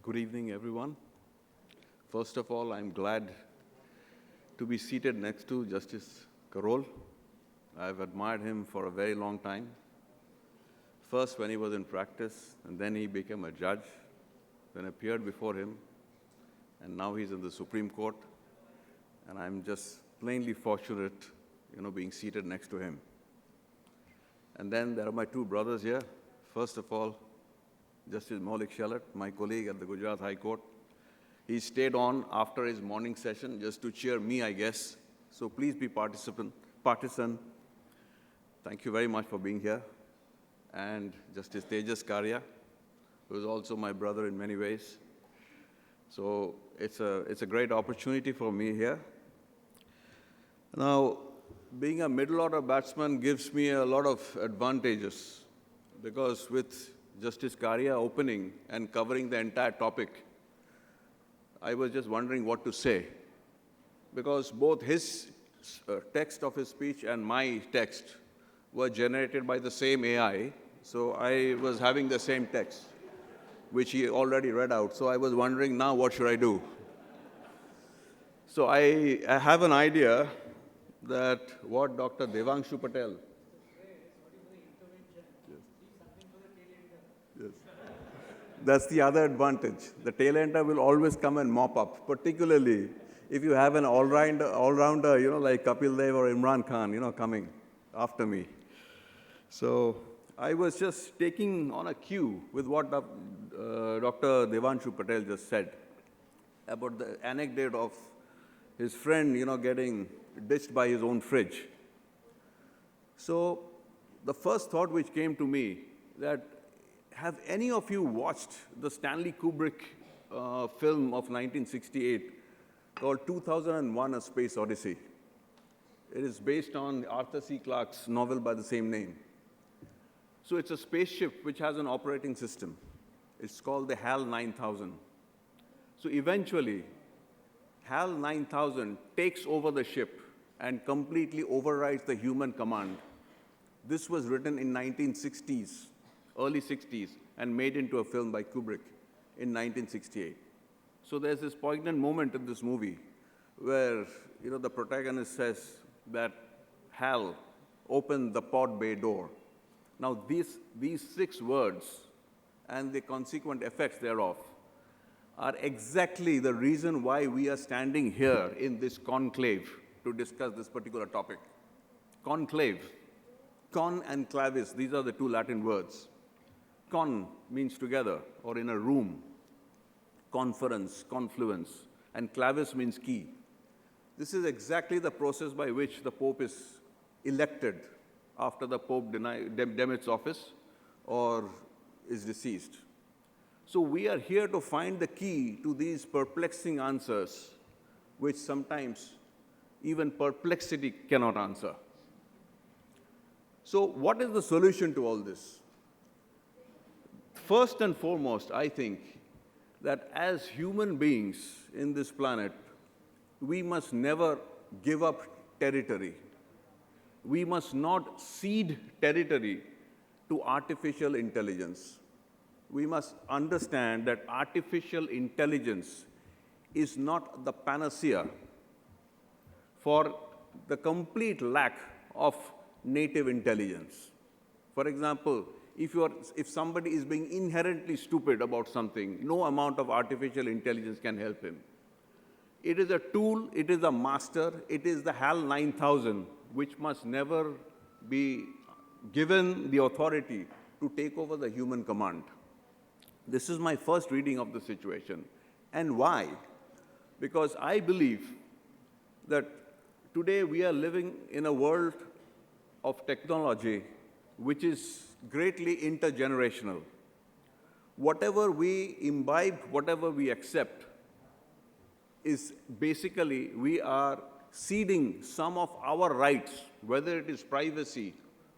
Good evening, everyone. First of all, I'm glad to be seated next to Justice Parul. I've admired him for a very long time. First when he was in practice, and then he became a judge, then appeared before him, and now he's in the Supreme Court. And I'm just plainly fortunate, being seated next to him. And then there are my two brothers here. First of all, Justice Maulik Shalat, my colleague at the Gujarat High Court. He stayed on after his morning session just to cheer me, I guess. So please be partisan. Thank you very much for being here. And Justice Tejas Karya, who is also my brother in many ways. So it's a great opportunity for me here. Now, being a middle order batsman gives me a lot of advantages, because with Justice Karya opening and covering the entire topic, I was just wondering what to say, because both his text of his speech and my text were generated by the same AI, so I was having the same text, which he already read out. So I was wondering, now what should I do? So I have an idea that what Dr. Devanshu Patel. Yes. That's the other advantage. The tail ender will always come and mop up, particularly if you have an all-rounder, like Kapil Dev or Imran Khan, coming after me. So I was just taking on a cue with what Dr. Devanshu Patel just said about the anecdote of his friend, getting ditched by his own fridge. So the first thought which came to me, that have any of you watched the Stanley Kubrick film of 1968 called 2001: A Space Odyssey? It is based on Arthur C. Clarke's novel by the same name. So it's a spaceship which has an operating system. It's called the HAL 9000. So eventually, HAL 9000 takes over the ship and completely overrides the human command. This was written in 1960s, early 60s, and made into a film by Kubrick in 1968. So there's this poignant moment in this movie where, the protagonist says that HAL opened the pod bay door. Now these 6 words and the consequent effects thereof are exactly the reason why we are standing here in this conclave to discuss this particular topic. Conclave. Con and clavis, these are the 2 Latin words. Con means together or in a room. Conference, confluence. And clavis means key. This is exactly the process by which the Pope is elected after the Pope demits office or is deceased. So we are here to find the key to these perplexing answers, which sometimes even perplexity cannot answer. So what is the solution to all this? First and foremost, I think that as human beings in this planet, we must never give up territory. We must not cede territory to artificial intelligence. We must understand that artificial intelligence is not the panacea for the complete lack of native intelligence. For example, if somebody is being inherently stupid about something, no amount of artificial intelligence can help him. It is a tool, it is a master, it is the HAL 9000, which must never be given the authority to take over the human command. This is my first reading of the situation. And why? Because I believe that today we are living in a world of technology which is greatly intergenerational. Whatever we imbibe, whatever we accept, is basically we are ceding some of our rights, whether it is privacy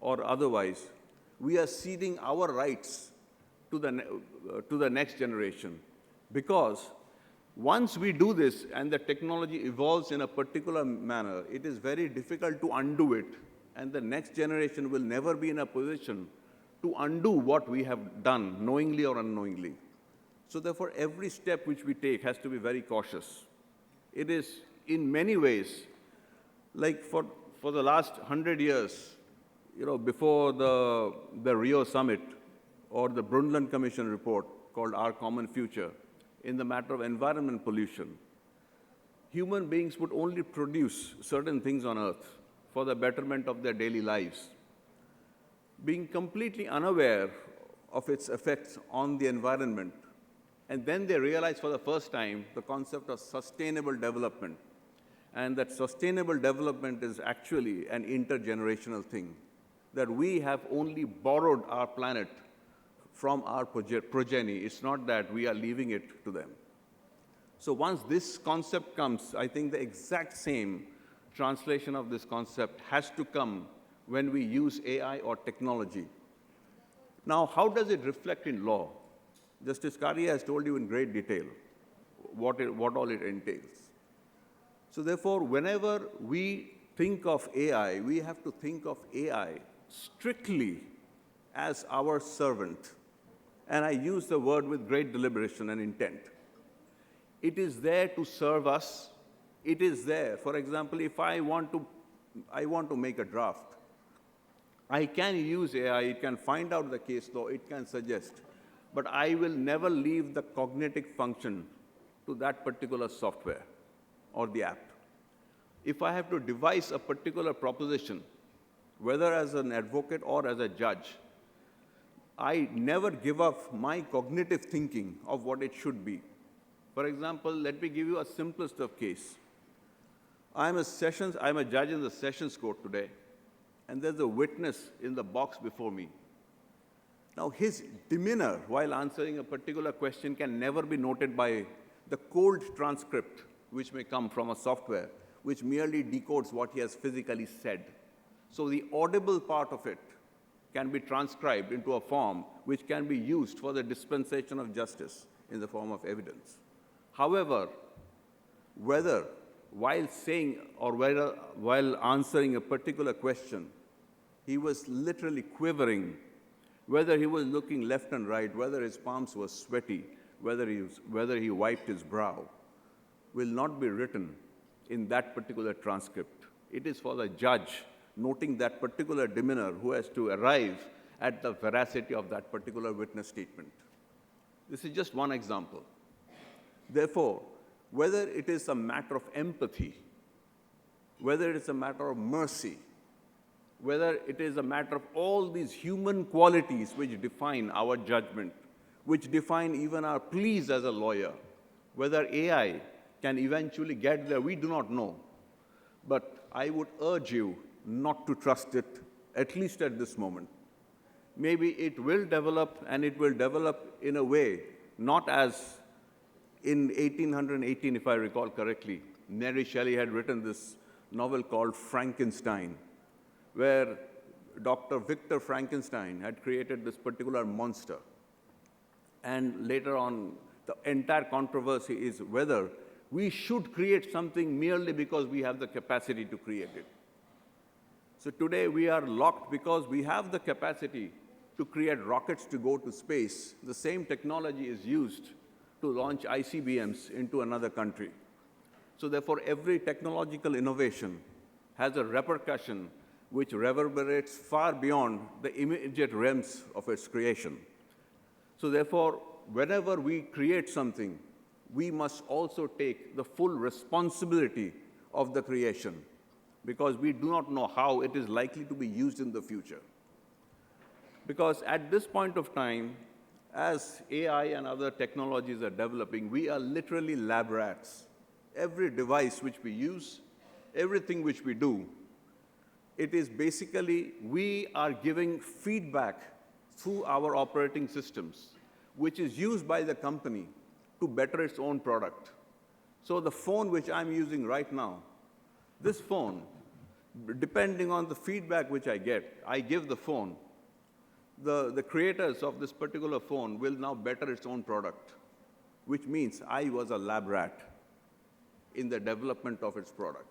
or otherwise. We are ceding our rights to the next generation. Because once we do this and the technology evolves in a particular manner, it is very difficult to undo it. And the next generation will never be in a position to undo what we have done, knowingly or unknowingly. So therefore, every step which we take has to be very cautious. It is, in many ways, like for the last 100 years, before the Rio summit or the Brundtland Commission report called Our Common Future, in the matter of environment pollution, human beings would only produce certain things on Earth for the betterment of their daily lives, being completely unaware of its effects on the environment. And then they realized for the first time the concept of sustainable development, and that sustainable development is actually an intergenerational thing, that we have only borrowed our planet from our progeny. It's not that we are leaving it to them. So once this concept comes, I think the exact same translation of this concept has to come when we use AI or technology. Now, how does it reflect in law? Justice Karia has told you in great detail what all it entails. So therefore, whenever we think of AI, we have to think of AI strictly as our servant. And I use the word with great deliberation and intent. It is there to serve us. It is there. For example, if I want to make a draft, I can use AI. It can find out the case law. It can suggest. But I will never leave the cognitive function to that particular software or the app. If I have to devise a particular proposition, whether as an advocate or as a judge, I never give up my cognitive thinking of what it should be. For example, let me give you a simplest of case. I'm a judge in the Sessions Court today, and there's a witness in the box before me. Now, his demeanor while answering a particular question can never be noted by the cold transcript, which may come from a software, which merely decodes what he has physically said. So the audible part of it can be transcribed into a form which can be used for the dispensation of justice in the form of evidence. However, whether while saying or while answering a particular question, he was literally quivering, whether he was looking left and right, whether his palms were sweaty, whether he wiped his brow, will not be written in that particular transcript. It is for the judge, noting that particular demeanor, who has to arrive at the veracity of that particular witness statement. This is just one example. Therefore, whether it is a matter of empathy, whether it is a matter of mercy, whether it is a matter of all these human qualities which define our judgment, which define even our pleas as a lawyer, whether AI can eventually get there, we do not know. But I would urge you not to trust it, at least at this moment. Maybe it will develop, and it will develop in a way, not as in 1818, if I recall correctly, Mary Shelley had written this novel called Frankenstein, where Dr. Victor Frankenstein had created this particular monster. And later on, the entire controversy is whether we should create something merely because we have the capacity to create it. So today we are locked because we have the capacity to create rockets to go to space. The same technology is used to launch ICBMs into another country. So therefore, every technological innovation has a repercussion which reverberates far beyond the immediate realms of its creation. So therefore, whenever we create something, we must also take the full responsibility of the creation, because we do not know how it is likely to be used in the future. Because at this point of time, as AI and other technologies are developing, we are literally lab rats. Every device which we use, everything which we do, it is basically we are giving feedback through our operating systems, which is used by the company to better its own product. So the phone which I'm using right now, this phone, depending on the feedback which I get, I give the phone. The creators of this particular phone will now better its own product, which means I was a lab rat in the development of its product.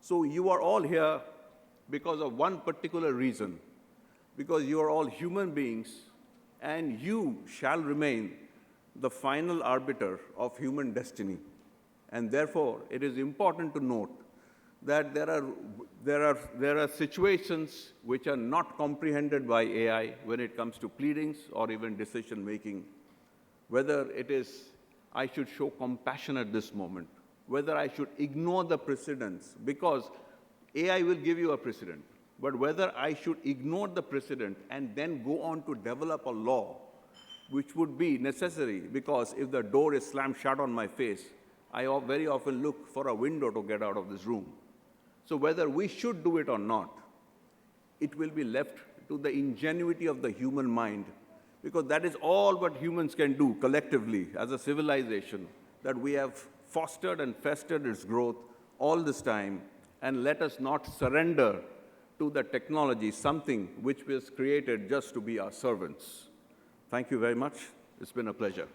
So you are all here because of one particular reason, because you are all human beings, and you shall remain the final arbiter of human destiny. And therefore, it is important to note that there are situations which are not comprehended by AI when it comes to pleadings or even decision making. Whether it is, I should show compassion at this moment, whether I should ignore the precedents, because AI will give you a precedent, but whether I should ignore the precedent and then go on to develop a law which would be necessary, because if the door is slammed shut on my face, I very often look for a window to get out of this room. So whether we should do it or not, it will be left to the ingenuity of the human mind, because that is all what humans can do collectively as a civilization, that we have fostered and festered its growth all this time, and let us not surrender to the technology, something which was created just to be our servants. Thank you very much. It's been a pleasure.